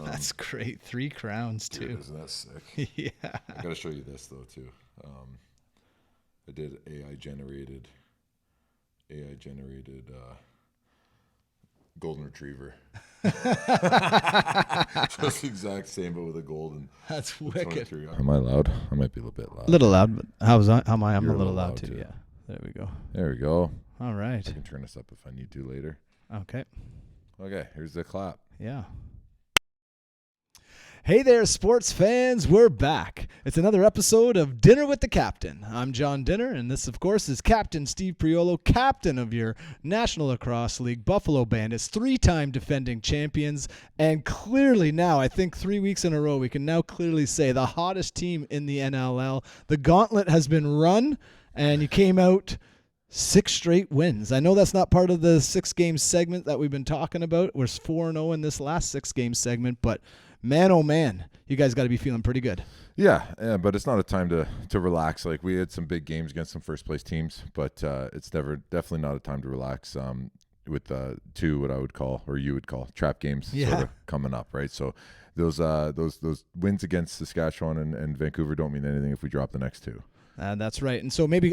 That's great. 3 crowns too. Dude, isn't that sick? Yeah. I gotta show you this though too. I did AI generated golden retriever. Just the exact same, but with a golden. That's wicked. Am I loud? I might be a little bit loud. A little loud, but how am I? I'm You're a little loud too. Yeah. There we go. There we go. All right. I can turn this up if I need to later. Okay. Okay, here's the clap. Yeah. Hey there, sports fans. We're back. It's another episode of Dinner with the Captain. I'm John Dinner, and this, of course, is Captain Steve Priolo, captain of your National Lacrosse League Buffalo Bandits, 3-time defending champions, and clearly now, I think 3 weeks in a row, we can now clearly say the hottest team in the NLL. The gauntlet has been run, and you came out 6 straight wins. I know that's not part of the 6-game segment that we've been talking about. We're 4-0 in this last 6-game segment, but man, oh man, you guys got to be feeling pretty good. Yeah, but it's not a time to relax. Like, we had some big games against some first-place teams, but it's definitely not a time to relax with 2 what I would call, or you would call, trap games sort of coming up, right? So those wins against Saskatchewan and Vancouver don't mean anything if we drop the next 2. That's right. And so maybe,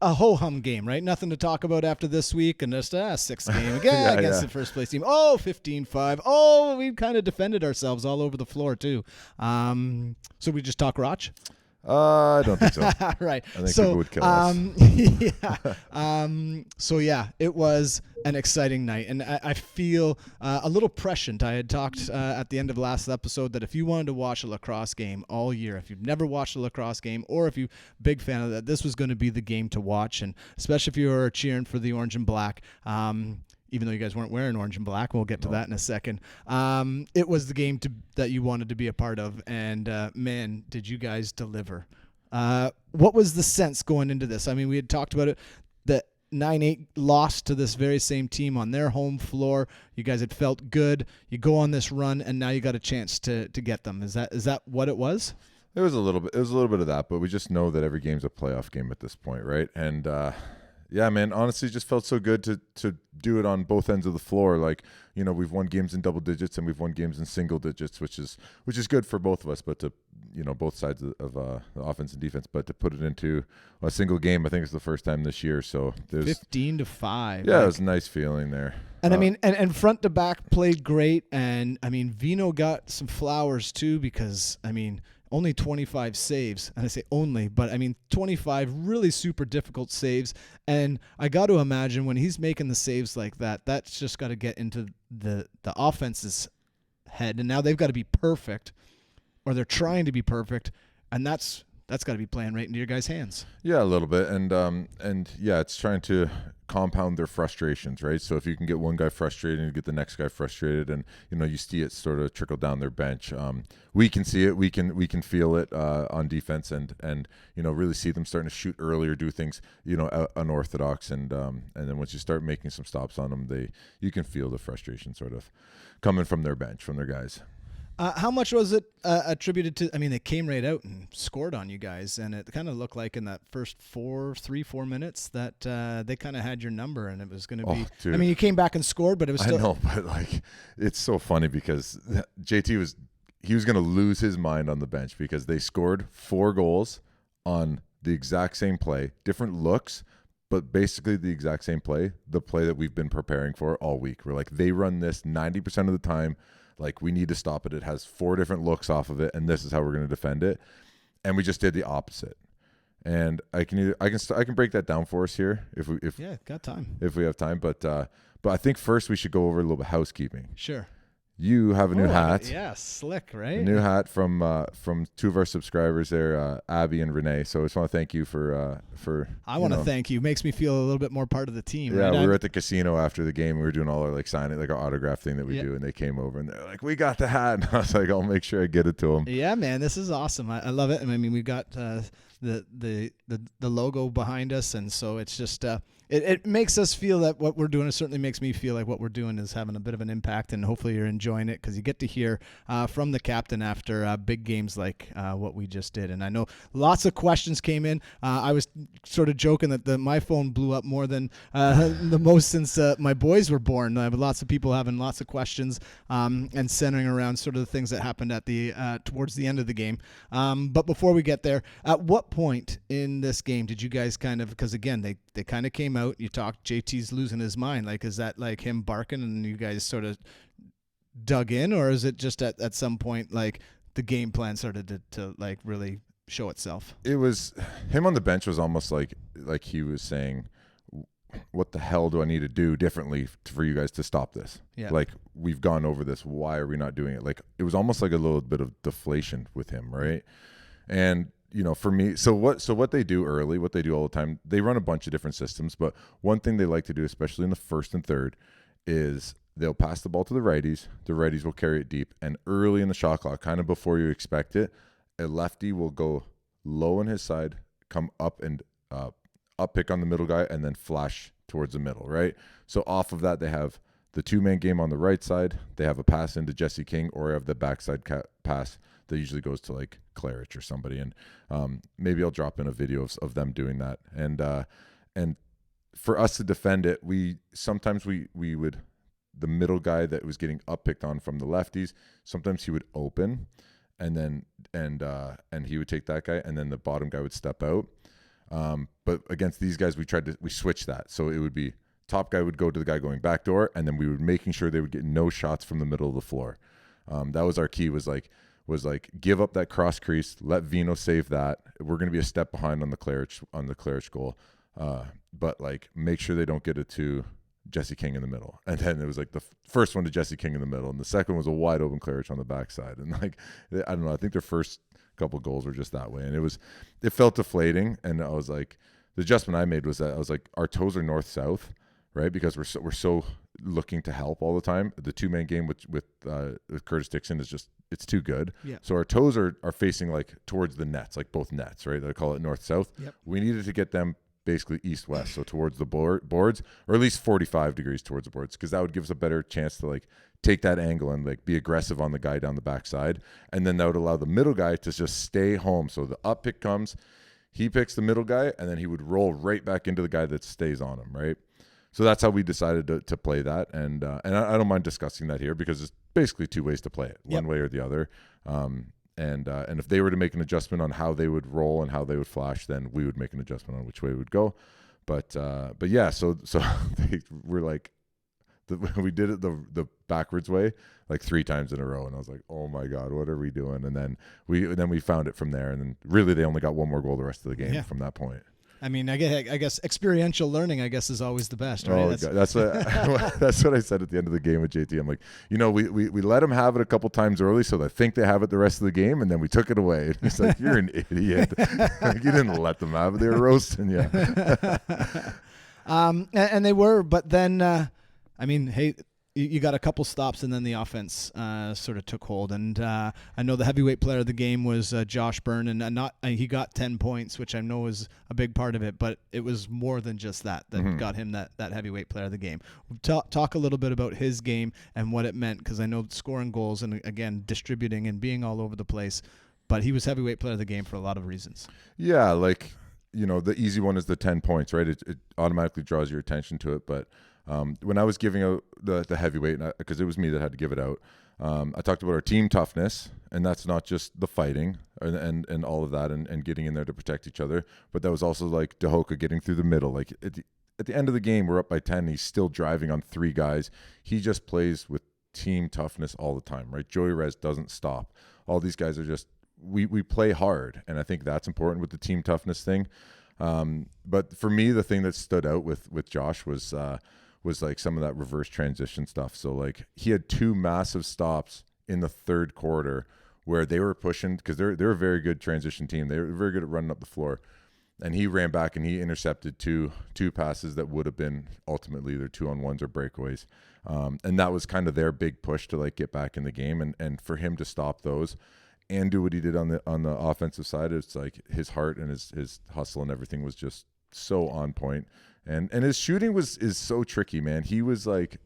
a ho-hum game, right? Nothing to talk about after this week, and just 6th game again against the first place team. Oh, 15-5. Oh, we kind of defended ourselves all over the floor too. So we just talk Roch? I don't think so. Right. I think people would kill us. So yeah, it was an exciting night, and I feel a little prescient. I had talked at the end of last episode that if you wanted to watch a lacrosse game all year, if you've never watched a lacrosse game, or if you're a big fan of that, this was going to be the game to watch, and especially if you were cheering for the orange and black. Even though you guys weren't wearing orange and black, we'll get to that in a second. It was the game that you wanted to be a part of, and man, did you guys deliver. What was the sense going into this? We had talked about it, the 9-8 loss to this very same team on their home floor. You guys had felt good. You go on this run, and now you got a chance to get them. Is that what it was? It was a little bit of that, but we just know that every game's a playoff game at this point, right? And yeah, man, honestly, it just felt so good to do it on both ends of the floor. Like, we've won games in double digits and we've won games in single digits, which is good for both of us, but to, both sides of the offense and defense, but to put it into a single game, I think it's the first time this year. So there's 15-5. Yeah, it was a nice feeling there. And and front to back played great. And Vino got some flowers too, because only 25 saves, and I say only, but 25 really super difficult saves, and I got to imagine when he's making the saves like that, that's just got to get into the offense's head, and now they've got to be perfect, or they're trying to be perfect, and that's got to be playing right into your guys' hands. Yeah, a little bit, and yeah, it's trying to compound their frustrations, right? So if you can get one guy frustrated and you get the next guy frustrated, and you see it sort of trickle down their bench. We can see it, we can feel it on defense, and really see them starting to shoot earlier, do things unorthodox, and then once you start making some stops on them, you can feel the frustration sort of coming from their bench, from their guys. How much was it attributed to? They came right out and scored on you guys, and it kind of looked like in that first 4 minutes that they kind of had your number, and it was going to be. Dude. You came back and scored, but it was still. I know, but it's so funny because JT was going to lose his mind on the bench because they scored 4 goals on the exact same play, different looks, but basically the exact same play, the play that we've been preparing for all week. We're like, they run this 90% of the time. Like, we need to stop it. It has 4 different looks off of it, and this is how we're going to defend it. And we just did the opposite. And I can break that down for us here if got time. If we have time, but I think first we should go over a little bit of housekeeping. Sure. You have a new hat. Yeah, slick, right? A new hat from 2 of our subscribers there, Abby and Renee. So I just want to thank you for. I want to thank you. Makes me feel a little bit more part of the team. Yeah, right? We were at the casino after the game. We were doing all our signing, our autograph thing that we do, and they came over and they're like, "We got the hat." And I was like, "I'll make sure I get it to them." Yeah, man, this is awesome. I love it. We've got the logo behind us, and so it's just it makes us feel that what we're doing, it certainly makes me feel like what we're doing is having a bit of an impact, and hopefully you're enjoying it because you get to hear from the captain after big games like what we just did. And I know lots of questions came in. I was sort of joking that my phone blew up more than the most since my boys were born. I have lots of people having lots of questions and centering around sort of the things that happened at the towards the end of the game. But before we get there, at what point in this game did you guys kind of, because again, they kind of came out, you talked, JT's losing his mind. Like, is that like him barking and you guys sort of dug in, or is it just at some point like the game plan started to like really show itself? It was him on the bench was almost like he was saying, what the hell do I need to do differently for you guys to stop this? Yeah. Like, we've gone over this. Why are we not doing it? Like, it was almost like a little bit of deflation with him, right? And, you know, for me, so what they do early, what they do all the time, they run a bunch of different systems, but one thing they like to do, especially in the first and third, is they'll pass the ball to the righties will carry it deep, and early in the shot clock, kind of before you expect it, a lefty will go low on his side, come up and up pick on the middle guy, and then flash towards the middle, right? So off of that, they have the two-man game on the right side. They have a pass into Jesse King, or have the backside pass that usually goes to like Claridge or somebody. And maybe I'll drop in a video of them doing that. And for us to defend it, we would, the middle guy that was getting up picked on from the lefties, sometimes he would open, and then and he would take that guy, and then the bottom guy would step out. But against these guys, we switched that. So it would be top guy would go to the guy going back door, and then we were making sure they would get no shots from the middle of the floor. That was our key, was like give up that cross crease, let Vino save that. We're going to be a step behind on the Claridge goal. But like, make sure they don't get it to Jesse King in the middle. And then it was like the first one to Jesse King in the middle, and the second was a wide open Claridge on the backside. And like, I don't know, I think their first couple goals were just that way, and it felt deflating. And I was like, the adjustment I made was that I was like, our toes are north south, right? Because we're so looking to help all the time. The two-man game with Curtis Dixon is just, it's too good. Yeah. So our toes are facing like towards the nets, like both nets, right? They call it north south. Yep. We needed to get them basically east west, so towards the boards, or at least 45 degrees towards the boards, because that would give us a better chance to like take that angle and like be aggressive on the guy down the backside. And then that would allow the middle guy to just stay home. So the up pick comes, he picks the middle guy, and then he would roll right back into the guy that stays on him, right? So that's how we decided to play that. And I don't mind discussing that here, because it's basically two ways to play it, one way or the other. And if they were to make an adjustment on how they would roll and how they would flash, then we would make an adjustment on which way we would go. But yeah, so they were like, we did it the backwards way like 3 times in a row, and I was like, oh my God, what are we doing? And then we found it from there, and then really they only got one more goal the rest of the game from that point. I mean, I guess experiential learning, I guess, is always the best, right? Oh, that's what I said at the end of the game with JT. I'm like, you know, we let them have it a couple times early, so they think they have it the rest of the game, and then we took it away. And he's like, you're an idiot. Like, you didn't let them have it. They were roasting you. And they were, but then, I mean, hey, you got a couple stops, and then the offense sort of took hold. And I know the heavyweight player of the game was Josh Byrne, and he got 10 points, which I know was a big part of it, but it was more than just that got him that heavyweight player of the game. Talk a little bit about his game and what it meant, because I know scoring goals and, again, distributing and being all over the place, but he was heavyweight player of the game for a lot of reasons. Yeah, like, you know, the easy one is the 10 points, right? It automatically draws your attention to it, but when I was giving out the heavyweight, because it was me that had to give it out, I talked about our team toughness, and that's not just the fighting and all of that and getting in there to protect each other, but that was also like Dahoka getting through the middle. Like at the end of the game, we're up by 10. He's still driving on 3 guys. He just plays with team toughness all the time, right? Joey Rez doesn't stop. All these guys are just, we play hard, and I think that's important with the team toughness thing. But for me, the thing that stood out with Josh was like some of that reverse transition stuff. So like, he had 2 massive stops in the third quarter where they were pushing, because they're a very good transition team. They were very good at running up the floor, and he ran back and he intercepted two passes that would have been ultimately either 2-on-1s or breakaways. And that was kind of their big push to like get back in the game, and for him to stop those and do what he did on the offensive side, it's like his heart and his hustle and everything was just so on point. And his shooting is so tricky, man. He was like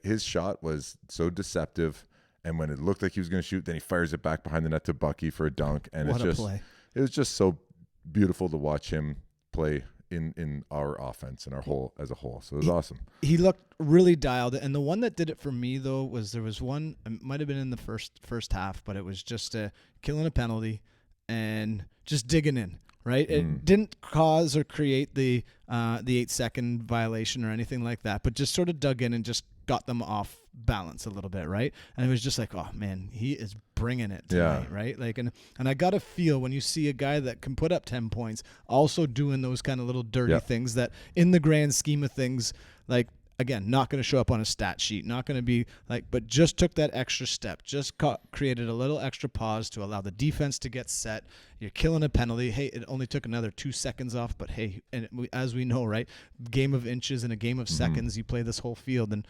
his shot was so deceptive, and when it looked like he was going to shoot, then he fires it back behind the net to Bucky for a dunk, and What a play. It was just so beautiful to watch him play in our offense and our whole as a whole. So it was awesome. He looked really dialed. And the one that did it for me, though, was there was one, it might have been in the first half, but it was just killing a penalty and just digging in, right? It didn't cause or create the 8-second violation or anything like that, but just sort of dug in and just got them off balance a little bit, right? And it was just like, oh man, he is bringing it tonight, right? Like, and I gotta feel when you see a guy that can put up 10 points, also doing those kind of little dirty things that, in the grand scheme of things, like, again, not going to show up on a stat sheet, not going to be like, but just took that extra step, just created a little extra pause to allow the defense to get set. You're killing a penalty. Hey, it only took another 2 seconds off, but hey, and as we know, right, game of inches and a game of seconds, you play this whole field and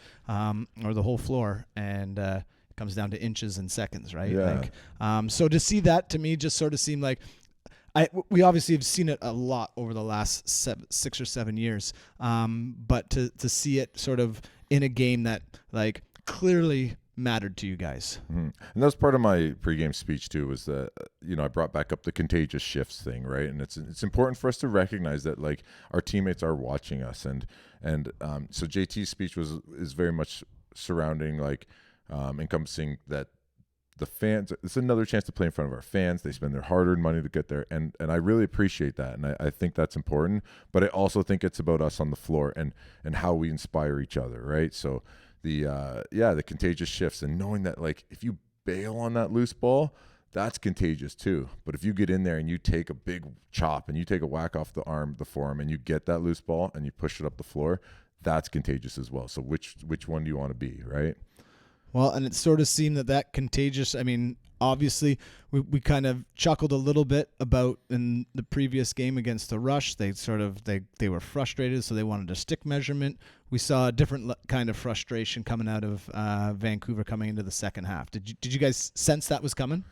or the whole floor, and it comes down to inches and seconds, right? Yeah. Like, so to see that, to me, just sort of seemed like, we obviously have seen it a lot over the last 6 or 7 years, but to see it sort of in a game that like clearly mattered to you guys. And that was part of my pregame speech too, was that I brought back up the contagious shifts thing, right? And it's important for us to recognize that like our teammates are watching us, and so JT's speech is very much surrounding like encompassing that. The fans, it's another chance to play in front of our fans. They spend their hard-earned money to get there, and I really appreciate that, and I think that's important. But I also think it's about us on the floor and how we inspire each other, right? So the contagious shifts, and knowing that like if you bail on that loose ball, that's contagious too. But if you get in there and you take a big chop and you take a whack off the forearm, and you get that loose ball and you push it up the floor, that's contagious as well. So which one do you want to be, right? Well, and it sort of seemed that contagious, I mean, obviously we kind of chuckled a little bit about in the previous game against the Rush. They they were frustrated, so they wanted a stick measurement. We saw a different kind of frustration coming out of Vancouver coming into the second half. Did you guys sense that was coming?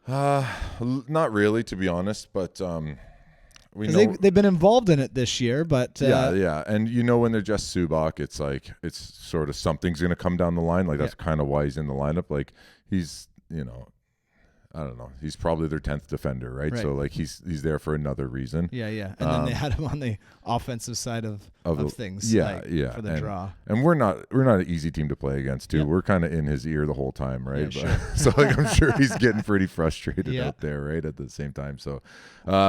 Not really, to be honest, but we know they've been involved in it this year, but yeah, and when they're just Subak, it's like it's sort of something's gonna come down the line. Like that's kind of why he's in the lineup. Like he's I don't know. He's probably their 10th defender, right? So like he's there for another reason. Yeah. And then they had him on the offensive side of things. For the draw. And we're not an easy team to play against too. Yeah. We're kind of in his ear the whole time, right? Yeah, sure. So like I'm sure he's getting pretty frustrated out there, right? At the same time. So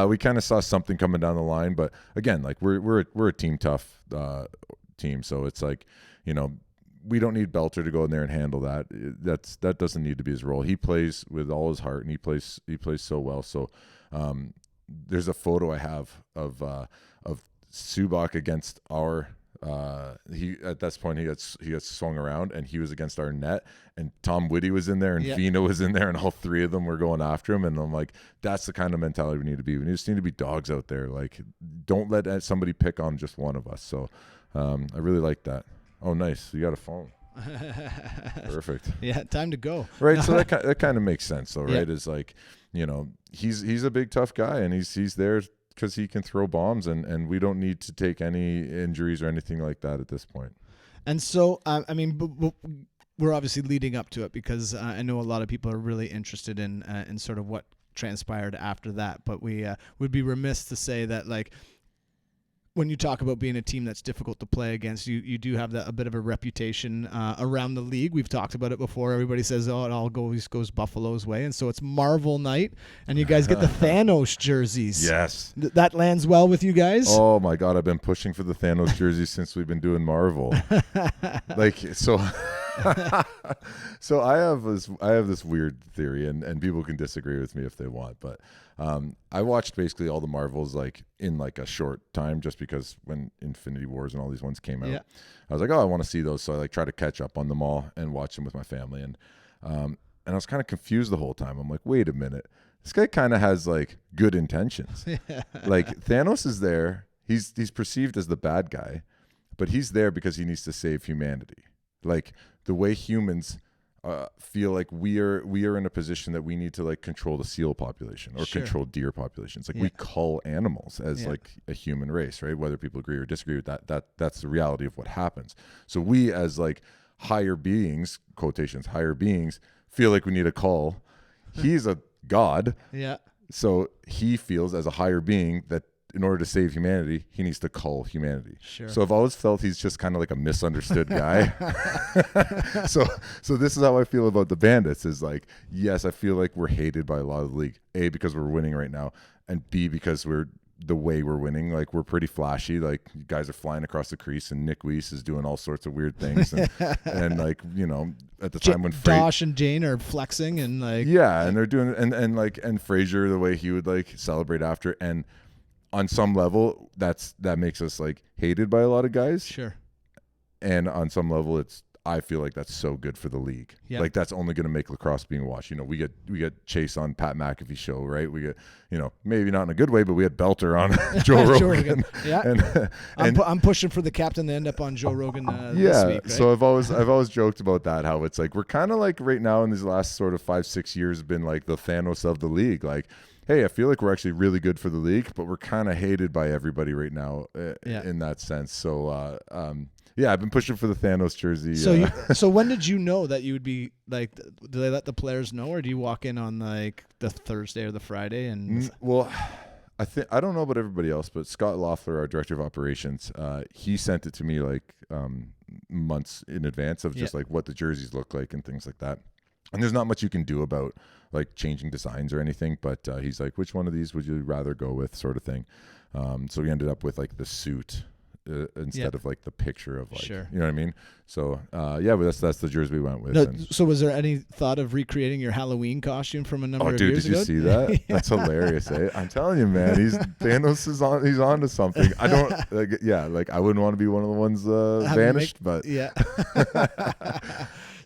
we kind of saw something coming down the line, but again, like we're a team tough team, so it's like, we don't need Belter to go in there and handle that. That doesn't need to be his role. He plays with all his heart, and he plays so well. So there's a photo I have of Subak against our. He at this point he got swung around, and he was against our net, and Tom Whitty was in there, and Fina was in there, and all three of them were going after him. And I'm like, that's the kind of mentality we need to be. We just need to be dogs out there. Like, don't let somebody pick on just one of us. So I really like that. Oh, nice. You got a phone. Perfect. Yeah, time to go. Right, so that kind of makes sense, though, right? Is like, he's a big, tough guy, and he's there because he can throw bombs, and we don't need to take any injuries or anything like that at this point. And so, I mean, we're obviously leading up to it because I know a lot of people are really interested in sort of what transpired after that, but we would be remiss to say that, like, when you talk about being a team that's difficult to play against, you do have a bit of a reputation around the league. We've talked about it before. Everybody says, oh, it all goes Buffalo's way. And so it's Marvel night, and you guys get the Thanos jerseys. Yes. That lands well with you guys? Oh, my God. I've been pushing for the Thanos jerseys since we've been doing Marvel. So I have this weird theory, and people can disagree with me if they want, but I watched basically all the Marvels like in like a short time, just because when Infinity Wars and all these ones came out, I was like, oh, I want to see those. So I like try to catch up on them all and watch them with my family. And I was kind of confused the whole time. I'm like, wait a minute, this guy kind of has like good intentions. Like Thanos is there. He's perceived as the bad guy, but he's there because he needs to save humanity. Like the way humans feel like we are in a position that we need to like control the seal population or Sure. control deer populations. Like Yeah. we cull animals as Yeah. like a human race, right? Whether people agree or disagree with that's the reality of what happens. So we as like higher beings, quotations, higher beings, feel like we need a cull. He's a god. Yeah. So he feels as a higher being that in order to save humanity, he needs to cull humanity. Sure. So I've always felt he's just kind of like a misunderstood guy. So this is how I feel about the Bandits is like, yes, I feel like we're hated by a lot of the league. A, because we're winning right now, and B, because we're the way we're winning. Like we're pretty flashy. Like guys are flying across the crease and Nick Weiss is doing all sorts of weird things. And like, you know, at the time when Dosh and Jane are flexing and like, yeah, and they're doing and Frazier, the way he would like celebrate after, and on some level that makes us like hated by a lot of guys. sure. And on some level I feel like that's so good for the league. Yeah. Like that's only going to make lacrosse being watched. You know, we get Chase on Pat McAfee show, right? We get, you know, maybe not in a good way, but we had Belter on Joe Rogan. Yeah. I'm pushing for the captain to end up on Joe Rogan this week, right? So I've always joked about that, how it's like we're kind of like right now in these last sort of 5-6 years have been like the Thanos of the league. Like, hey, I feel like we're actually really good for the league, but we're kind of hated by everybody right now in that sense. So yeah, I've been pushing for the Thanos jersey. So when did you know that you would be like? Do they let the players know, or do you walk in on like the Thursday or the Friday? And well, I don't know about everybody else, but Scott Loeffler, our director of operations, he sent it to me like months in advance of just like what the jerseys look like and things like that. And there's not much you can do about like changing designs or anything, but he's like, which one of these would you rather go with, sort of thing. So we ended up with like the suit instead of like the picture of like, Sure. you know what I mean? So yeah, but that's the jersey we went with. No, And, so was there any thought of recreating your Halloween costume from a number of years ago? Did you see that? That's hilarious. I'm telling you, man, Thanos he's on to something. I don't like I wouldn't want to be one of the ones vanished, but yeah.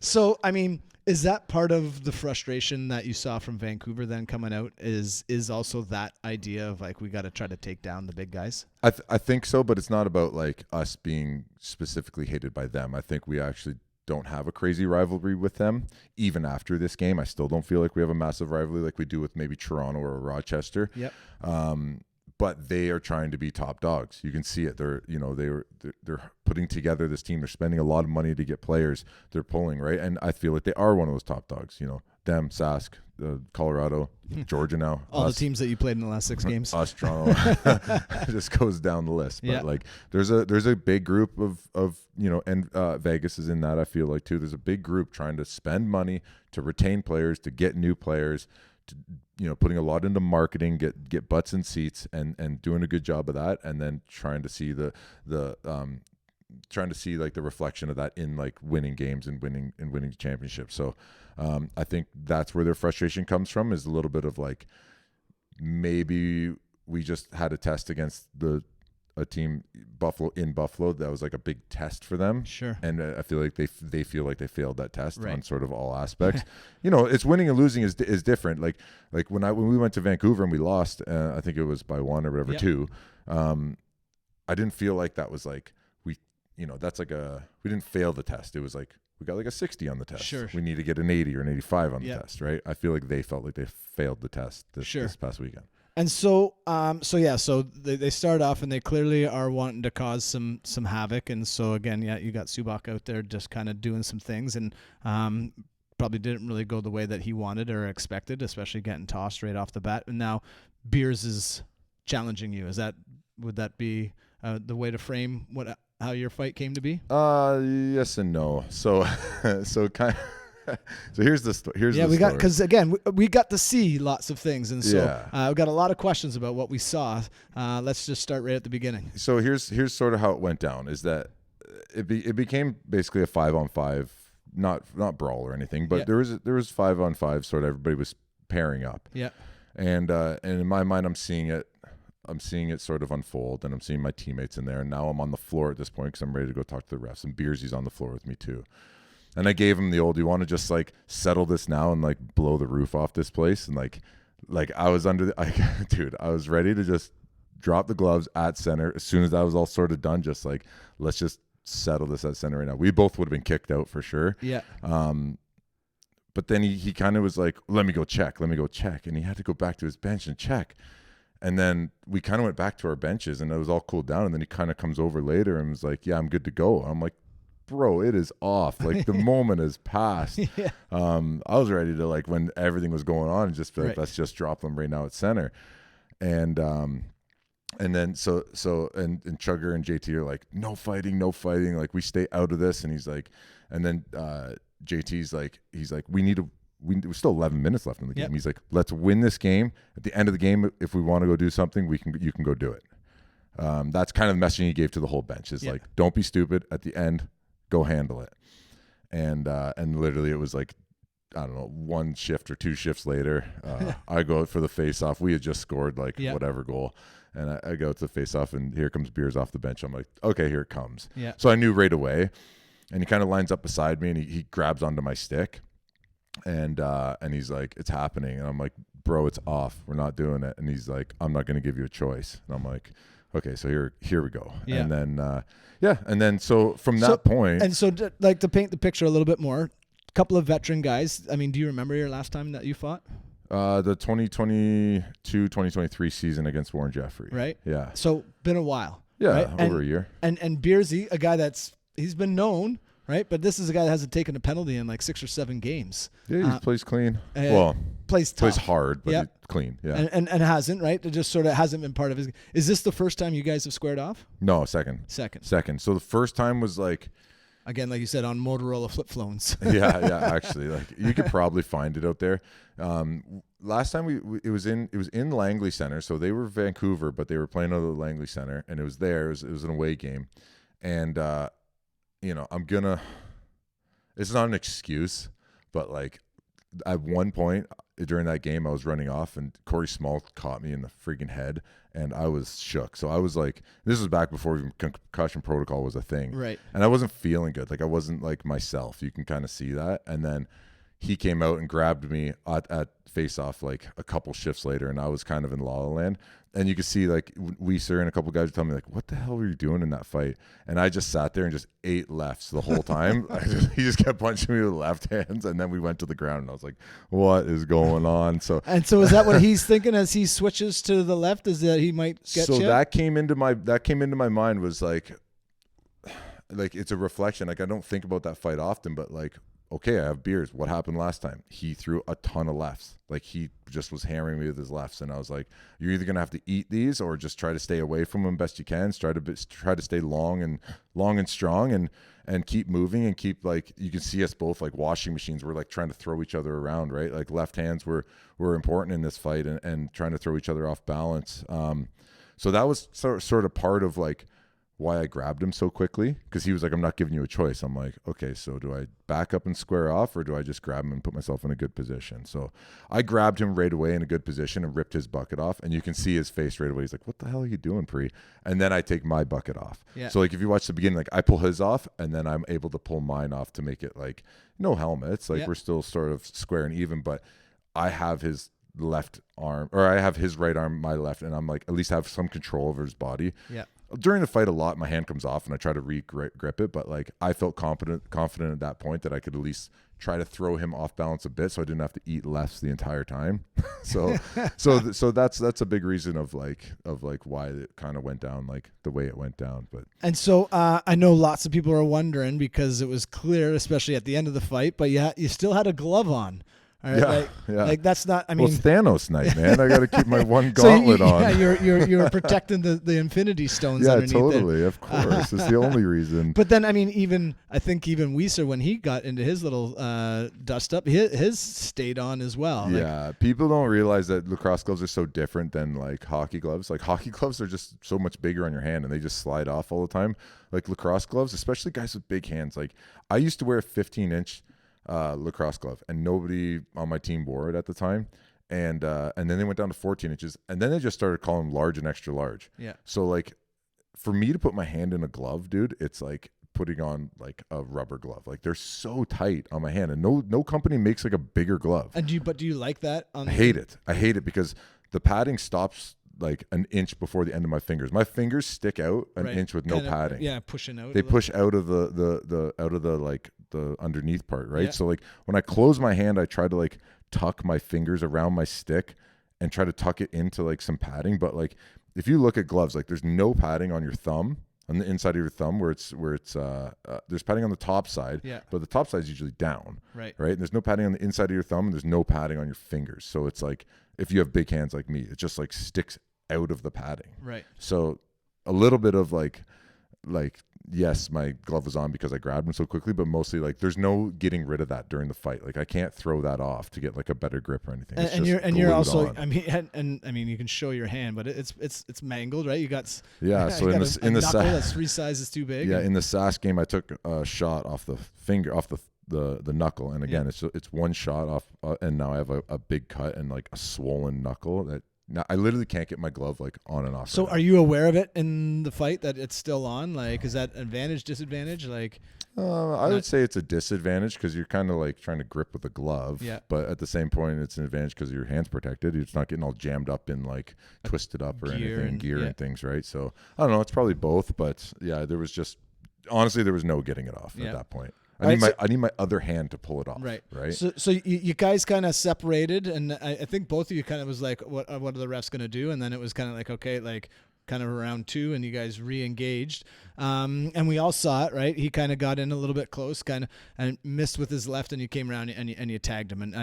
So I mean, is that part of the frustration that you saw from Vancouver then coming out? Is also that idea of like we got to try to take down the big guys? I think so, but it's not about like us being specifically hated by them. I think we actually don't have a crazy rivalry with them. Even after this game, I still don't feel like we have a massive rivalry like we do with maybe Toronto or Rochester. Yep. But they are trying to be top dogs. You can see it. They're putting together this team. They're spending a lot of money to get players. They're pulling, right? And I feel like they are one of those top dogs. You know, them, Sask, Colorado, Georgia now. All the teams that you played in the last 6 games. Us, Toronto. Just goes down the list. But like there's a big group of you know, and Vegas is in that, I feel like too. There's a big group trying to spend money to retain players, to get new players, to, you know, putting a lot into marketing, get butts in seats and doing a good job of that, and then trying to see like the reflection of that in like winning games and winning championships. So I think that's where their frustration comes from, is a little bit of like, maybe we just had a test against a team Buffalo that was like a big test for them. Sure. And I feel like they feel like they failed that test Right. on sort of all aspects. You know, it's winning and losing is different. Like when we went to Vancouver and we lost, I think it was by 1 or whatever, 2. I didn't feel like that was like we didn't fail the test. It was like we got like a 60 on the test. Sure. We need to get an 80 or an 85 on the test, right? I feel like they felt like they failed the test this past weekend. And so they start off and they clearly are wanting to cause some havoc. And so again, you got Subak out there just kind of doing some things, and probably didn't really go the way that he wanted or expected, especially getting tossed right off the bat. And now Beers is challenging you. Would that be the way to frame how your fight came to be? Yes and no. So kind of. So here's the story. Because again, we got to see lots of things, and so we got a lot of questions about what we saw. Let's just start right at the beginning. So here's sort of how it went down. Is that it became basically a 5-on-5, not brawl or anything, but there was 5-on-5. Sort of everybody was pairing up. Yeah. And in my mind, I'm seeing it sort of unfold, and I'm seeing my teammates in there. And now I'm on the floor at this point because I'm ready to go talk to the refs. And Beersy's on the floor with me too. And I gave him the old, you want to just like settle this now and like blow the roof off this place? And like I was I was ready to just drop the gloves at center as soon as that was all sort of done. Just like, let's just settle this at center right now. We both would have been kicked out for sure. Yeah. But then he kind of was like, let me go check. And he had to go back to his bench and check. And then we kind of went back to our benches and it was all cooled down. And then he kind of comes over later and was like, yeah, I'm good to go. I'm like, bro, it is off. Like the moment has passed. Yeah. I was ready to, like, when everything was going on, just be like, let's just drop them right now at center. And then so Chugger and JT are like, no fighting. Like, we stay out of this. And he's like, and then JT's like, we're still 11 minutes left in the game. He's like, let's win this game. At the end of the game, if we want to go do something, you can go do it. That's kind of the messaging he gave to the whole bench is like, don't be stupid. At the end, go handle it. And literally it was like, I don't know, one shift or two shifts later, I go out for the face-off. We had just scored whatever goal. And I go to the face-off and here comes Beers off the bench. I'm like, okay, here it comes. Yeah. So I knew right away. And he kind of lines up beside me and he grabs onto my stick. And he's like, it's happening. And I'm like, bro, it's off. We're not doing it. And he's like, I'm not going to give you a choice. And I'm like, okay, so here we go. Yeah. And then, and then so from that point. And so like to paint the picture a little bit more, a couple of veteran guys. I mean, do you remember your last time that you fought? The 2022-2023 season against Warren Jeffrey. Right. Yeah. So been a while. Yeah, right? over a year. And Beersy, a guy he's been known, right? But this is a guy that hasn't taken a penalty in like 6 or 7 games. Yeah, he plays clean. Plays tough. Plays hard, but clean. Yeah. And hasn't, right? It just sort of hasn't been part of his. Is this the first time you guys have squared off? No, second. So the first time was like, again, like you said, on Motorola flip phones. yeah, actually, like you could probably find it out there. Last time it was in Langley Center, so they were Vancouver, but they were playing out of the Langley Center, and it was there. It was an away game, and it's not an excuse, but like at one point during that game, I was running off, and Corey Small caught me in the freaking head, and I was shook. So I was like, this was back before even concussion protocol was a thing, right? And I wasn't feeling good. Like I wasn't like myself. You can kind of see that, and then he came out and grabbed me at face-off like a couple shifts later, and I was kind of in La La Land. And you could see like Weiser and a couple guys would tell me like, what the hell were you doing in that fight? And I just sat there and just ate lefts the whole time. He just kept punching me with left hands, and then we went to the ground, and I was like, what is going on? So is that what he's thinking as he switches to the left? Is that he might get you? That came into my mind was like it's a reflection. Like I don't think about that fight often, but like, okay, I have Beers. What happened last time? He threw a ton of lefts. Like he just was hammering me with his lefts, and I was like, "You're either gonna have to eat these, or just try to stay away from him best you can. Try to stay long and strong, and keep moving, and keep like you can see us both like washing machines. We're like trying to throw each other around, right? Like left hands were important in this fight, and trying to throw each other off balance. So that was sort of part of like why I grabbed him so quickly, because he was like, I'm not giving you a choice. I'm like, okay, so do I back up and square off, or do I just grab him and put myself in a good position? So I grabbed him right away in a good position and ripped his bucket off, and you can see his face right away. He's like, what the hell are you doing, Pre? And then I take my bucket off. Yeah. So like if you watch the beginning, like I pull his off, and then I'm able to pull mine off to make it like no helmets. Like we're still sort of square and even, but I have his left arm, or I have his right arm, my left, and I'm like, at least have some control over his body. Yeah. During the fight a lot, my hand comes off and I try to re-grip it, but like I felt confident at that point that I could at least try to throw him off balance a bit, so I didn't have to eat lefts the entire time. so that's a big reason of like why it kind of went down like the way it went down. But and so I know lots of people are wondering, because it was clear, especially at the end of the fight, but you still had a glove on. Right? Like that's not. I mean, it's Thanos night, man. I got to keep my one gauntlet on. Yeah, you're protecting the Infinity Stones. Yeah, underneath totally. it. Of course, it's the only reason. But then, I mean, I think even Weiser, when he got into his little dust up, his stayed on as well. Yeah, people don't realize that lacrosse gloves are so different than like hockey gloves. Like hockey gloves are just so much bigger on your hand, and they just slide off all the time. Like lacrosse gloves, especially guys with big hands. Like I used to wear a 15-inch. Lacrosse glove, and nobody on my team wore it at the time, and then they went down to 14 inches, and then they just started calling them large and extra large. Yeah. So like for me to put my hand in a glove, dude, it's like putting on like a rubber glove. Like they're so tight on my hand, and no company makes like a bigger glove. And do you like that? I hate it because the padding stops like an inch before the end of my fingers. My fingers stick out an inch with no padding. Yeah, pushing out. They push out of the the underneath part, right? Yeah. So like when I close my hand, I try to like tuck my fingers around my stick and try to tuck it into like some padding. But like if you look at gloves, like there's no padding on your thumb, on the inside of your thumb, where it's there's padding on the top side, but the top side is usually down, right? And there's no padding on the inside of your thumb, and there's no padding on your fingers. So it's like if you have big hands like me, it just like sticks out of the padding, right? So a little bit of like yes, my glove was on because I grabbed him so quickly, but mostly like there's no getting rid of that during the fight. Like I can't throw that off to get like a better grip or anything. And you're also on. I mean you can show your hand, but it's mangled, right? You got so you in got the a knuckle SAS, that's 3 sizes too big. Yeah, in the SAS game, I took a shot off the finger, off the knuckle, and again it's one shot off, and now I have a big cut and like a swollen knuckle that. Now I literally can't get my glove like on and off. So are you aware of it in the fight that it's still on? Like, is that advantage, disadvantage? Like, I would say it's a disadvantage because you're kind of like trying to grip with a glove. Yeah. But at the same point, it's an advantage because your hand's protected. It's not getting all jammed up in like twisted up or anything, gear and things, right? So I don't know. It's probably both, but yeah, there was just honestly there was no getting it off at that point. I need my other hand to pull it off. Right. So you guys kind of separated, and I think both of you kind of was like, what are the refs going to do? And then it was kind of like, okay, like kind of around 2, and you guys re-engaged. And we all saw it, right? He kind of got in a little bit close, kind of, and missed with his left, and you came around and you tagged him. And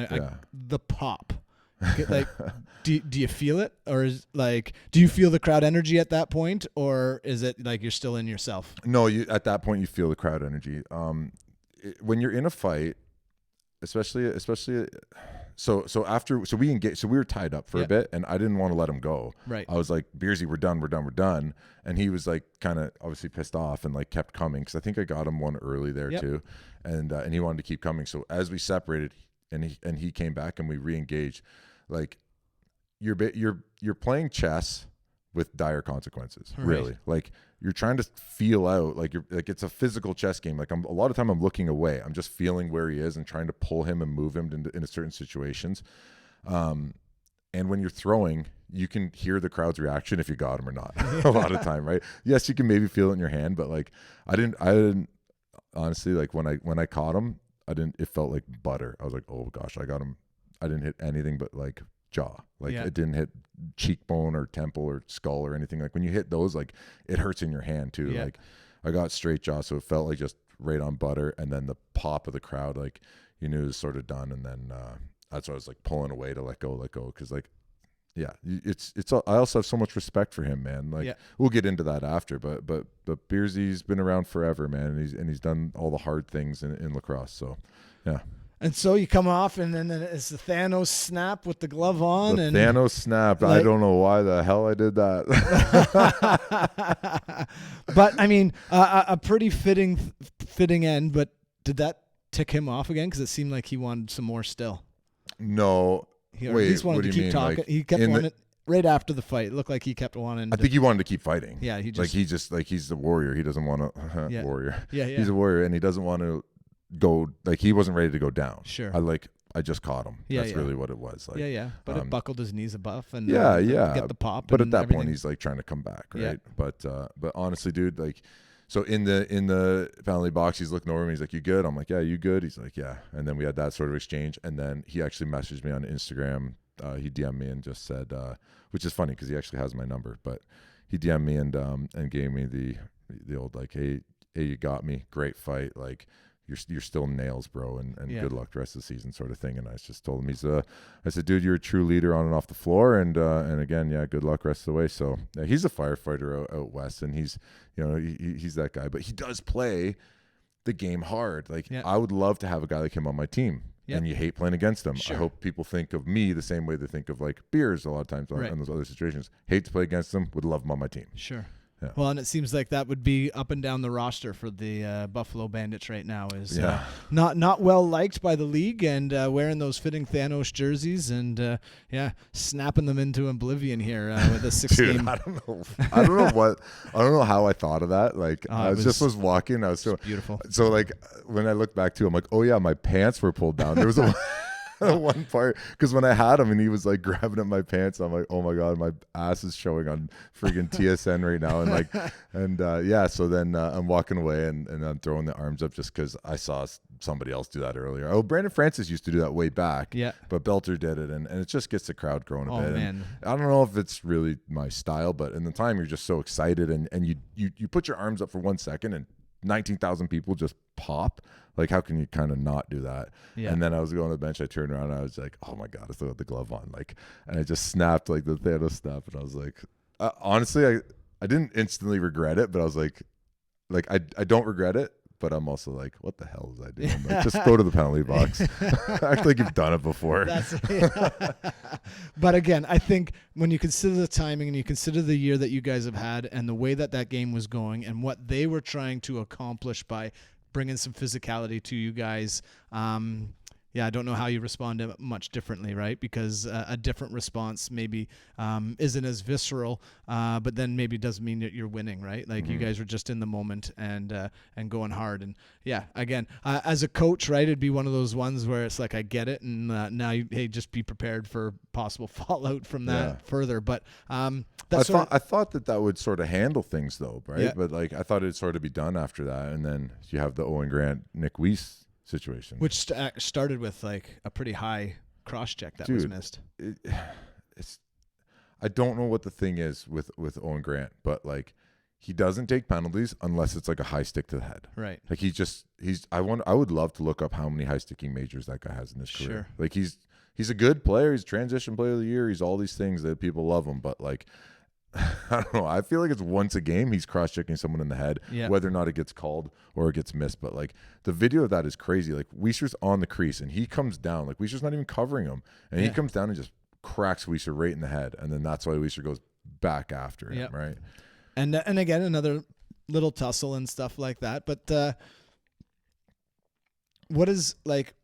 the pop. Like, do you feel it, or is like, do you feel the crowd energy at that point, or is it like you're still in yourself? No, at that point you feel the crowd energy. When you're in a fight, especially so we engaged, so we were tied up for a bit, and I didn't want to let him go. Right. I was like, Beersy, we're done. And he was like kind of obviously pissed off and like kept coming, because I think I got him one early there too, and he wanted to keep coming. So as we separated and he came back and we re-engaged, like you're playing chess with dire consequences, really. Like you're trying to feel out, like it's a physical chess game. Like a lot of time I'm looking away. I'm just feeling where he is and trying to pull him and move him into certain situations. And when you're throwing, you can hear the crowd's reaction if you got him or not. A lot of time, right? Yes, you can maybe feel it in your hand, but like I didn't honestly, like when I caught him, it felt like butter. I was like, oh gosh, I got him. I didn't hit anything but like jaw. Like it didn't hit cheekbone or temple or skull or anything. Like when you hit those, like it hurts in your hand too. Like I got straight jaw, so it felt like just right on butter. And then the pop of the crowd, like you knew it was sort of done. And then that's why I was like pulling away to let go, because like I also have so much respect for him, man. Like we'll get into that after, but Beersy's been around forever, man, and he's done all the hard things in lacrosse. So yeah. And so you come off, and then it's the Thanos snap with the glove on. Thanos snap. Like, I don't know why the hell I did that. But I mean, a pretty fitting end. But did that tick him off again? Because it seemed like he wanted some more still. No. He at least wanted to keep talking. Like, he kept wanting right after the fight. It looked like he kept wanting. I think he wanted to keep fighting. Yeah, he's the warrior. He doesn't want to warrior. Yeah. He's a warrior, and he doesn't want to go, like he wasn't ready to go down. Sure. I just caught him. That's really what it was. Like, But it buckled his knees a buff and get the pop. But at that everything. point, he's like trying to come back, right? But honestly, dude, like, so in the penalty box, he's looking over me. He's like, "You good?" I'm like, "Yeah, you good?" He's like, "Yeah." And then we had that sort of exchange, and then he actually messaged me on Instagram. He DM'd me and just said, which is funny because he actually has my number, but he DM'd me and gave me the old like, hey, you got me, great fight, like. You're still nails, bro, and good luck the rest of the season, sort of thing. And I just told him I said, dude, you're a true leader on and off the floor, and again, good luck rest of the way. So he's a firefighter out west, and he's he's that guy, but he does play the game hard. Like I would love to have a guy like him on my team. And you hate playing against them. Sure. I hope people think of me the same way they think of like Beers a lot of times in those other situations. Hate to play against them, would love him on my team. Sure. Yeah. Well, and it seems like that would be up and down the roster for the Buffalo Bandits right now. Is not well liked by the league, and wearing those fitting Thanos jerseys, and snapping them into oblivion here with a 6-game. I don't know how I thought of that. Like I was walking. I was so beautiful. So like when I look back to, I'm like, oh yeah, my pants were pulled down. There was one part, because when I had him and he was like grabbing at my pants, I'm like, oh my god, my ass is showing on freaking TSN right now, so then I'm walking away and I'm throwing the arms up just because I saw somebody else do that earlier. Oh, Brandon Francis used to do that way back. Yeah. But Belter did it, and it just gets the crowd growing a bit. Man. And I don't know if it's really my style, but in the time you're just so excited, and you put your arms up for 1 second, and 19,000 people just pop. Like, how can you kind of not do that? Yeah. And then I was going to the bench. I turned around and I was like, oh my God, I still got the glove on. Like, and I just snapped like the Thanos snap. And I was like, honestly, I didn't instantly regret it, but I was like I don't regret it, but I'm also like, what the hell was I doing? Like, just go to the penalty box. Act like you've done it before. But again, I think when you consider the timing and you consider the year that you guys have had and the way that game was going and what they were trying to accomplish by bringing some physicality to you guys, I don't know how you respond to it much differently, right? Because a different response maybe isn't as visceral, but then maybe doesn't mean that you're winning, right? Like you guys were just in the moment and going hard. And yeah, again, as a coach, right, it'd be one of those ones where it's like, I get it, and now just be prepared for possible fallout from that further. But I thought that would sort of handle things though, right? Yeah. But like I thought it'd sort of be done after that, and then you have the Owen Grant, Nick Weiss situation, which started with like a pretty high cross check that was missed. I don't know what the thing is with Owen Grant, but like he doesn't take penalties unless it's like a high stick to the head. Right. Like I would love to look up how many high sticking majors that guy has in his career. Like he's a good player. He's transition player of the year. He's all these things that people love him, but like, I don't know. I feel like it's once a game he's cross-checking someone in the head, whether or not it gets called or it gets missed. But like the video of that is crazy. Like Weiser's on the crease and he comes down. Like Weiser's not even covering him, and he comes down and just cracks Weiser right in the head, and then that's why Weiser goes back after him, right? And again, another little tussle and stuff like that. But what is like?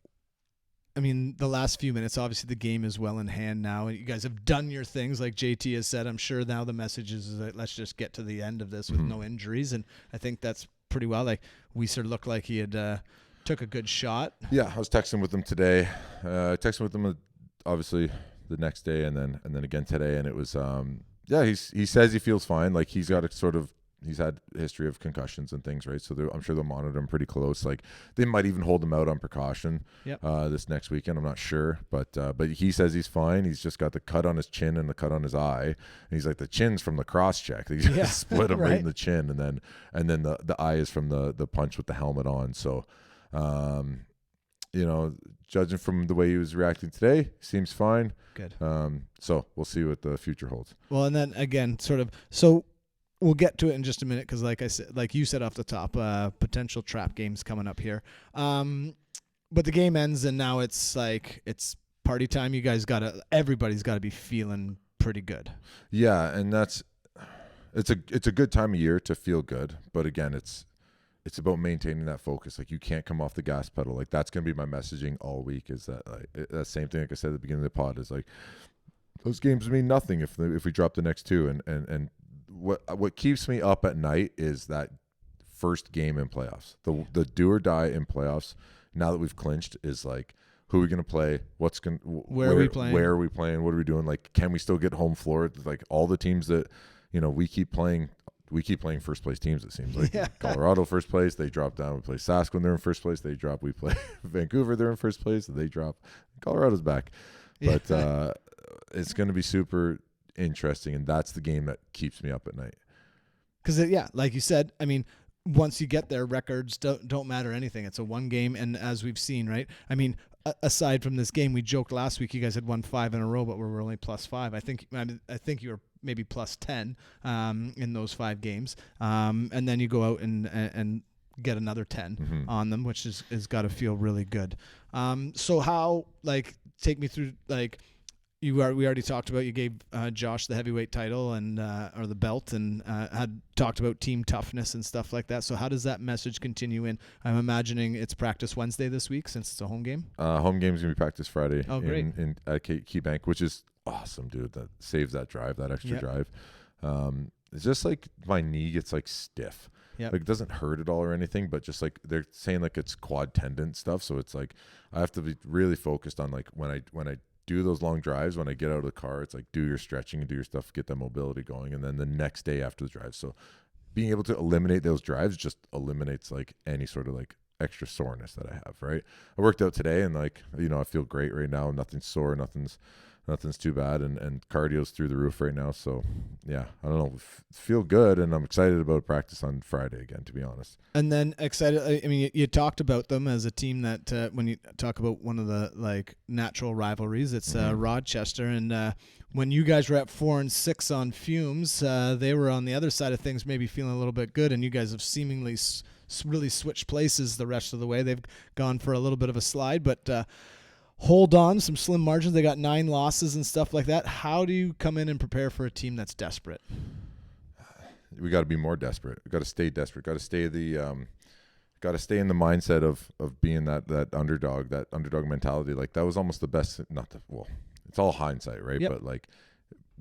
I mean, the last few minutes, obviously the game is well in hand now. You guys have done your things, like JT has said. I'm sure now the message is that let's just get to the end of this with no injuries. And I think that's pretty well. Like, Weiser looked like he had took a good shot. Yeah, I was texting with him today. Texting with him obviously the next day and then again today. And it was, he says he feels fine. Like he's got he's had a history of concussions and things, right? So I'm sure they'll monitor him pretty close. Like they might even hold him out on precaution this next weekend. I'm not sure, but he says he's fine. He's just got the cut on his chin and the cut on his eye. And he's like, the chin's from the cross check. He just split him right in the chin, and then the eye is from the punch with the helmet on. So, judging from the way he was reacting today, seems fine. Good. So we'll see what the future holds. Well, and then again, we'll get to it in just a minute because, like I said, like you said off the top, potential trap games coming up here. But the game ends, and now it's party time. You guys everybody's got to be feeling pretty good. Yeah, and it's a good time of year to feel good. But again, it's about maintaining that focus. Like you can't come off the gas pedal. Like that's gonna be my messaging all week. Is that that same thing? Like I said at the beginning of the pod, is like those games mean nothing if we drop the next two, and what keeps me up at night is that first game in playoffs. The do or die in playoffs, now that we've clinched, is like, who are we going to play? Where are we playing? Where are we playing? What are we doing? Like, can we still get home floor? Like all the teams that, we keep playing first place teams, it seems like. Colorado first place, they drop down. We play Sask when they're in first place, they drop. We play Vancouver, they're in first place, they drop. Colorado's back. But it's going to be super interesting, and that's the game that keeps me up at night. Because like you said, I mean, once you get there, records don't matter anything. It's a one game, and as we've seen, right? I mean, aside from this game, we joked last week you guys had won 5 in a row, but we were only +5. I think you were maybe +10 in those 5 games, and then you go out and get another 10 on them, which is got to feel really good. So how, take me through, we already talked about, you gave Josh the heavyweight title and or the belt, and had talked about team toughness and stuff like that. So how does that message continue in? I'm imagining it's practice Wednesday this week since it's a home game. Home game's gonna be practice Friday. Oh, great. At KeyBank, which is awesome, dude. That saves that extra drive. It's just like my knee gets stiff. Like it doesn't hurt at all or anything, but just they're saying it's quad tendon stuff. So it's I have to be really focused on when I do those long drives, when I get out of the car, it's do your stretching and do your stuff, get that mobility going, and then the next day after the drive. So being able to eliminate those drives just eliminates any sort of extra soreness that I have, right? I worked out today and like, I feel great right now. Nothing's sore, nothing's too bad, and cardio's through the roof right now. So yeah, I don't know, feel good, and I'm excited about practice on Friday again, to be honest. And then excited. I mean, you talked about them as a team that when you talk about one of the like natural rivalries, it's Rochester, and when you guys were at 4-6 on fumes, they were on the other side of things, maybe feeling a little bit good, and you guys have seemingly really switched places the rest of the way. They've gone for a little bit of a slide, but hold on, some slim margins. They got 9 losses and stuff like that. How do you come in and prepare for a team that's desperate? We got to be more desperate. We got to stay desperate. Got to stay in the mindset of being that underdog mentality. Like that was almost the best. It's all hindsight, right? Yep. But like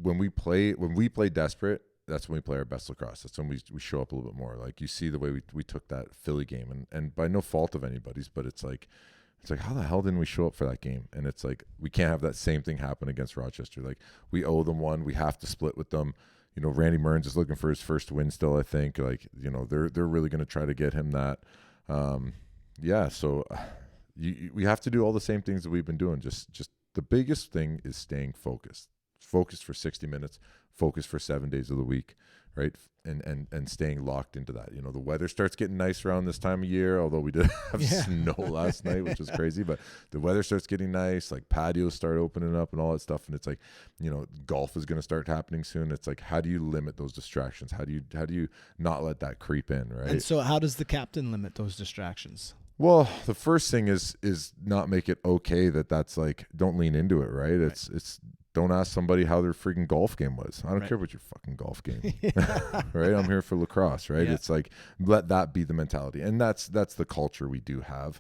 when we play desperate, that's when we play our best lacrosse. That's when we show up a little bit more. Like you see the way we took that Philly game, and by no fault of anybody's, but it's like how the hell didn't we show up for that game? And it's like we can't have that same thing happen against Rochester. Like we owe them one. We have to split with them. Randy Mearns is looking for his first win still, I think. Like, they're really going to try to get him that. So we have to do all the same things that we've been doing. Just the biggest thing is staying focused. Focused for 60 minutes, focused for 7 days of the week, right? And staying locked into that. The weather starts getting nice around this time of year, although we did have snow last night, which was crazy, but the weather starts getting nice, like patios start opening up and all that stuff. And it's like, golf is going to start happening soon. It's like, how do you limit those distractions? How do you not let that creep in, right? And so how does the captain limit those distractions? Well, the first thing is not make it okay that's like, don't lean into it, right? It's don't ask somebody how their freaking golf game was. I don't care about your fucking golf game, right? I'm here for lacrosse, right? Yeah. It's like, let that be the mentality. And that's the culture we do have.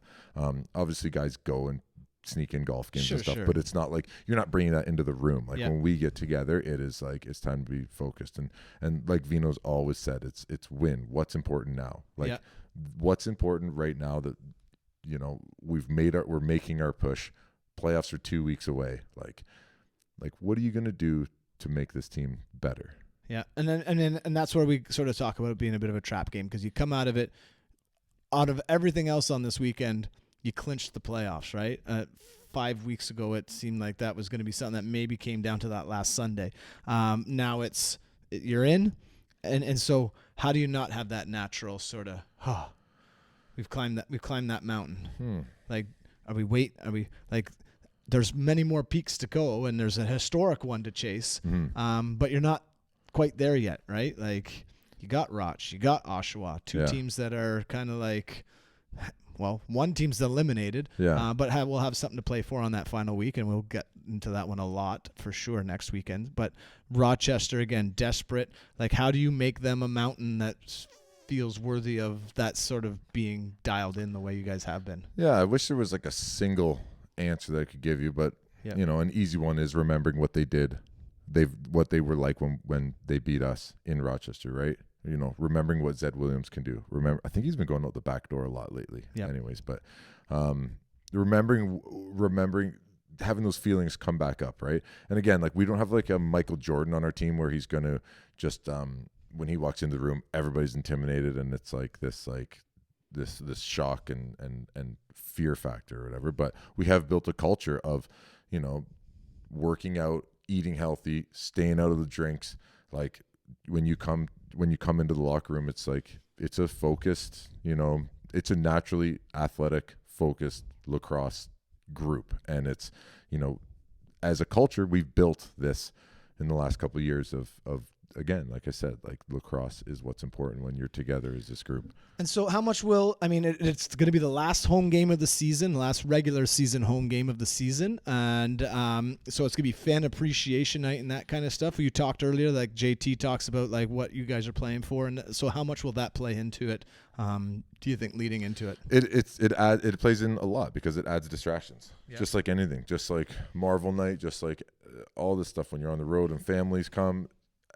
Obviously guys go and sneak in golf games and stuff, but it's not like you're not bringing that into the room. Like when we get together, it is like, it's time to be focused. And like Vino's always said, it's win. What's important now? Like what's important right now that, we're making our push. Playoffs are 2 weeks away. Like what are you going to do to make this team better? Yeah. And that's where we sort of talk about it being a bit of a trap game, because you come out of it, out of everything else on this weekend, you clinched the playoffs, right? 5 weeks ago, it seemed like that was going to be something that maybe came down to that last Sunday. Now you're in. And so how do you not have that natural sort of, we've climbed that mountain. Like, are we like, there's many more peaks to go, and there's a historic one to chase. But you're not quite there yet, right? Like you got Roch, you got Oshawa, two teams that are kind of like, well, one team's eliminated, but we'll have something to play for on that final week, and we'll get into that one a lot for sure next weekend. But Rochester, again, desperate. Like, how do you make them a mountain that feels worthy of that sort of being dialed in the way you guys have been? Yeah, I wish there was like a single answer that I could give you, but an easy one is remembering what they did. What they were like when they beat us in Rochester, right? Remembering what Zed Williams can do. I think he's been going out the back door a lot lately. Anyways, but remembering having those feelings come back up, right? And again, like we don't have like a Michael Jordan on our team where he's going to just when he walks into the room, everybody's intimidated, and it's like this shock and fear factor or whatever. But we have built a culture of, working out, eating healthy, staying out of the drinks. Like when you come into the locker room, it's like, it's a focused, it's a naturally athletic, focused lacrosse group. And it's, as a culture, we've built this in the last couple of years of again, like I said, like lacrosse is what's important when you're together as this group. And so how much it's going to be the last home game of the season, last regular season home game of the season. And so it's going to be fan appreciation night and that kind of stuff. You talked earlier, like JT talks about like what you guys are playing for. And so how much will that play into it? Do you think leading into it? It plays in a lot because it adds distractions, just like anything, just like Marvel night, just like all this stuff when you're on the road and families come.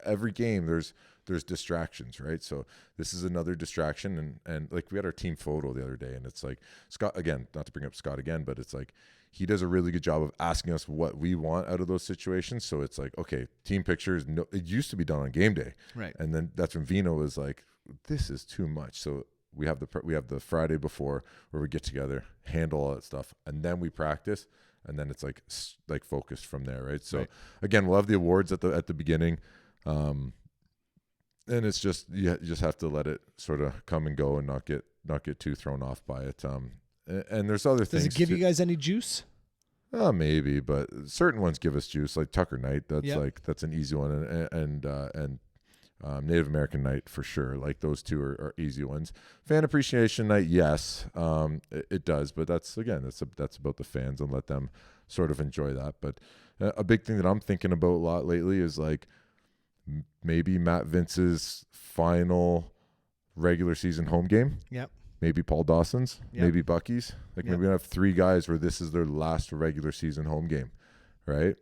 Every game there's distractions, right? So this is another distraction, and like we had our team photo the other day, and it's like Scott, again, not to bring up Scott again, but it's like he does a really good job of asking us what we want out of those situations. So it's like, okay, team pictures, it used to be done on game day, right? And then that's when Vino was like, this is too much. So we have the Friday before where we get together, handle all that stuff, and then we practice, and then it's like focused from there, right? So again, we'll have the awards at the beginning, and it's just you just have to let it sort of come and go and not get too thrown off by it. And there's other things. Does it give you guys any juice? Maybe, but certain ones give us juice, like Tucker Night. That's an easy one, and Native American Night for sure. Like those two are easy ones. Fan Appreciation Night, yes, it does, but that's about the fans and let them sort of enjoy that. But a big thing that I'm thinking about a lot lately is like maybe Matt Vince's final regular season home game. Yep. Maybe Paul Dawson's, maybe Bucky's. Maybe we have 3 guys where this is their last regular season home game, right?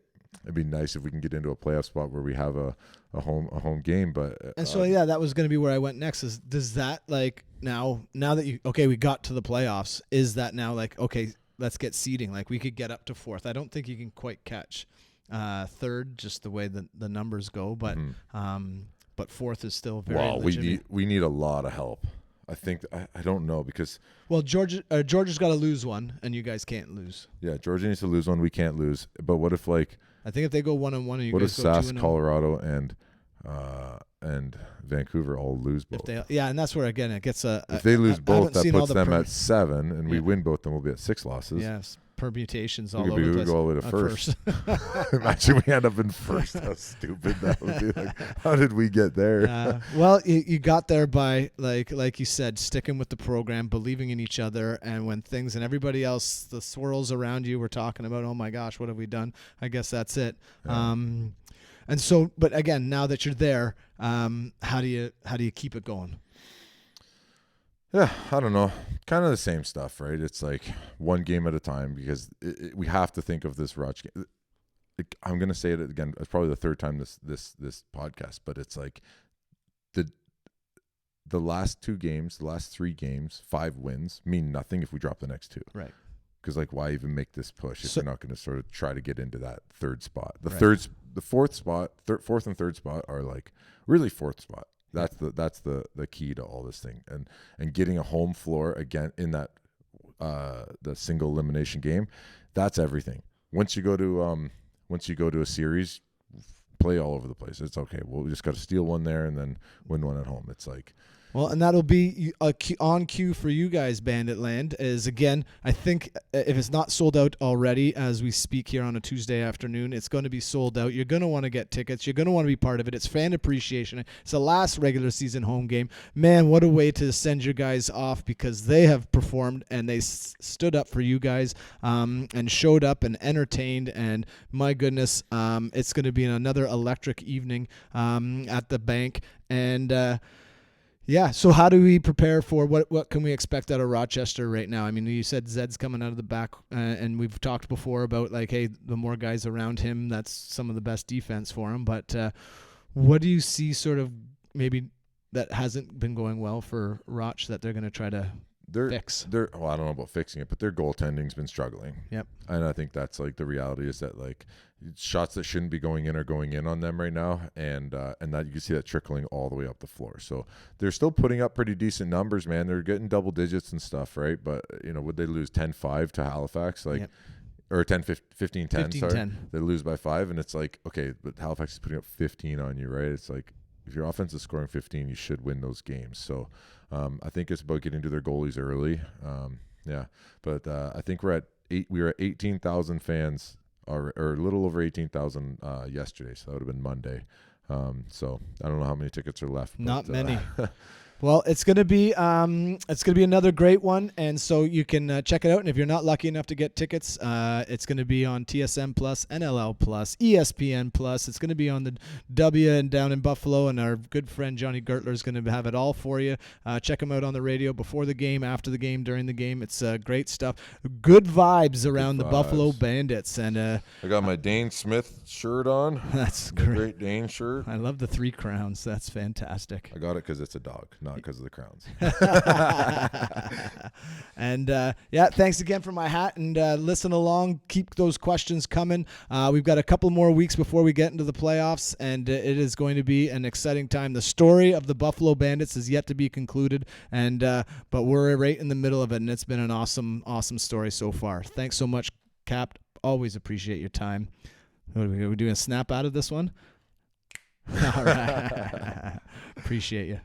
It'd be nice if we can get into a playoff spot where we have a home game. But that was going to be where I went next. Does that like now that we got to the playoffs? Is that now like okay, let's get seeding? Like we could get up to 4th. I don't think you can quite catch 3rd, just the way the numbers go. But but 4th is still very. Well, legitimate. we need a lot of help. I think I don't know because Georgia's got to lose one and you guys can't lose. Yeah, Georgia needs to lose one. We can't lose. But what if I think if they go 1-1 and you what guys if go Sask, 2-0? Colorado, and Vancouver all lose both? And that's where again it gets if they lose both, that puts them at 7, and we win both, then we'll be at 6 losses. Yes. Permutations all over the the place. We go all the way to first. Imagine we end up in first. How stupid that would be. Like, how did we get there? Well, you got there by like you said, sticking with the program, believing in each other, and when things and everybody else, the swirls around you were talking about, oh my gosh, what have we done? I guess that's it. Yeah. And so, but again, now that you're there, how do you keep it going? Yeah, I don't know. Kind of the same stuff, right? It's like one game at a time because we have to think of this Roch game. I'm going to say it again. It's probably the 3rd time this podcast, but it's like the last 2 games, the last 3 games, 5 wins mean nothing if we drop the next 2. Right. Because like, why even make this push if you're not going to sort of try to get into that 3rd spot? The fourth spot, 4th and 3rd spot are like really 4th spot. That's the key to all this thing, and getting a home floor again in that the single elimination game. That's everything. Once you go to a series, play all over the place. It's okay. Well, we just got to steal one there and then win one at home. It's like. Well, and that'll be on cue for you guys, Bandit Land, is again, I think if it's not sold out already as we speak here on a Tuesday afternoon, it's going to be sold out. You're going to want to get tickets. You're going to want to be part of it. It's fan appreciation. It's the last regular season home game. Man, what a way to send your guys off because they have performed and they stood up for you guys and showed up and entertained. And my goodness, it's going to be another electric evening at the bank. And yeah, so how do we prepare for what can we expect out of Rochester right now? I mean, you said Zed's coming out of the back, and we've talked before about like, hey, the more guys around him, that's some of the best defense for him. But what do you see sort of maybe that hasn't been going well for Roch that they're going to try to fix? Well, I don't know about fixing it, but their goaltending's been struggling. Yep. And I think that's like the reality is that like shots that shouldn't be going in are going in on them right now, and that you can see that trickling all the way up the floor. So they're still putting up pretty decent numbers, man. They're getting double digits and stuff, right? But would they lose 10-5 to Halifax, like, or 15-10? Sorry, they lose by 5, and it's like, okay, but Halifax is putting up 15 on you, right? It's like if your offense is scoring 15, you should win those games. So I think it's about getting to their goalies early. But I think we were at 18,000 fans. Or a little over 18,000 yesterday, so that would have been Monday. So I don't know how many tickets are left. Not many. Well, it's gonna be another great one, and so you can check it out. And if you're not lucky enough to get tickets, it's gonna be on TSM Plus, NLL Plus, ESPN Plus. It's gonna be on the W and down in Buffalo, and our good friend Johnny Gertler is gonna have it all for you. Check him out on the radio before the game, after the game, during the game. It's great stuff. Good vibes around the Buffalo Bandits, and I got my Dane Smith shirt on. That's great Dane shirt. I love the 3 crowns. That's fantastic. I got it because it's a dog. not because of the crowns. And thanks again for my hat, and listen along. Keep those questions coming. We've got a couple more weeks before we get into the playoffs, and it is going to be an exciting time. The story of the Buffalo Bandits is yet to be concluded, and but we're right in the middle of it, and it's been an awesome story so far. Thanks so much, Cap. Always appreciate your time. What are we doing? A snap out of this one? All right. Appreciate you.